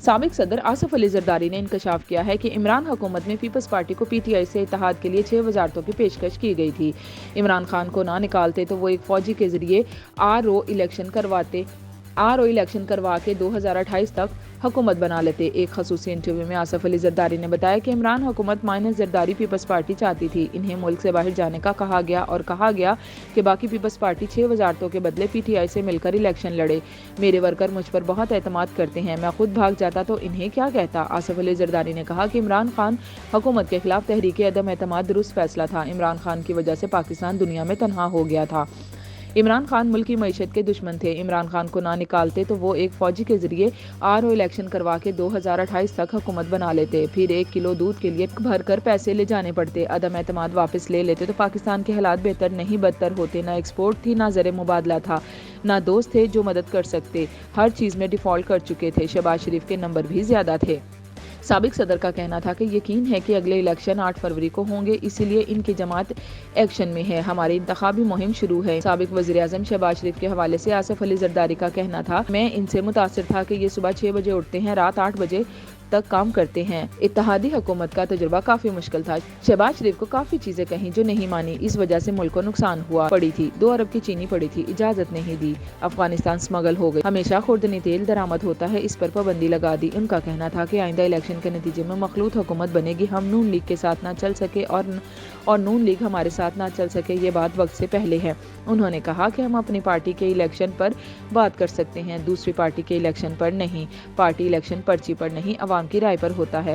سابق صدر آصف علی زرداری نے انکشاف کیا ہے کہ عمران حکومت میں پیپلز پارٹی کو پی ٹی آئی سے اتحاد کے لیے 6 وزارتوں کی پیشکش کی گئی تھی۔ عمران خان کو نہ نکالتے تو وہ ایک فوجی کے ذریعے آر او الیکشن کروا کے 2028 تک حکومت بنا لیتے۔ ایک خصوصی انٹرویو میں آصف علی زرداری نے بتایا کہ عمران حکومت مائنس زرداری پیپلز پارٹی چاہتی تھی۔ انہیں ملک سے باہر جانے کا کہا گیا کہ باقی پیپلز پارٹی 6 وزارتوں کے بدلے پی ٹی آئی سے مل کر الیکشن لڑے۔ میرے ورکر مجھ پر بہت اعتماد کرتے ہیں، میں خود بھاگ جاتا تو انہیں کیا کہتا۔ آصف علی زرداری نے کہا کہ عمران خان حکومت کے خلاف تحریک عدم اعتماد درست فیصلہ تھا۔ عمران خان کی وجہ سے پاکستان دنیا میں تنہا ہو گیا تھا۔ عمران خان ملک کی معیشت کے دشمن تھے۔ عمران خان کو نہ نکالتے تو وہ ایک فوجی کے ذریعے آر او الیکشن کروا کے 2028 تک حکومت بنا لیتے۔ پھر 1 کلو دودھ کے لیے بھر کر پیسے لے جانے پڑتے۔ عدم اعتماد واپس لے لیتے تو پاکستان کے حالات بہتر نہیں بدتر ہوتے۔ نہ ایکسپورٹ تھی، نہ زر مبادلہ تھا، نہ دوست تھے جو مدد کر سکتے۔ ہر چیز میں ڈیفالٹ کر چکے تھے۔ شہباز شریف کے نمبر بھی زیادہ تھے۔ سابق صدر کا کہنا تھا کہ یقین ہے کہ اگلے الیکشن 8 فروری کو ہوں گے، اسی لیے ان کی جماعت ایکشن میں ہے۔ ہماری انتخابی مہم شروع ہے۔ سابق وزیر اعظم شہباز شریف کے حوالے سے آصف علی زرداری کا کہنا تھا، میں ان سے متاثر تھا کہ یہ صبح 6 بجے اٹھتے ہیں، رات 8 بجے تک کام کرتے ہیں۔ اتحادی حکومت کا تجربہ کافی مشکل تھا۔ شہباز شریف کو کافی چیزیں کہیں جو نہیں مانی، اس وجہ سے ملک کو نقصان ہوا۔ پڑی تھی 2 ارب کی چینی پڑی تھی، اجازت نہیں دی، افغانستان سمگل ہو گئی، ہمیشہ خوردنی تیل درآمد ہوتا ہے، اس پر پابندی لگا دی۔ ان کا کہنا تھا کہ آئندہ الیکشن کے نتیجے میں مخلوط حکومت بنے گی، ہم نون لیگ کے ساتھ نہ چل سکے اور نون لیگ ہمارے ساتھ نہ چل سکے، یہ بات وقت سے پہلے ہے۔ انہوں نے کہا کہ ہم اپنی پارٹی کے الیکشن پر بات کر سکتے ہیں، دوسری پارٹی کے الیکشن پر نہیں۔ پارٹی الیکشن پرچی پر نہیں، عوام کی رائے پر ہوتا ہے۔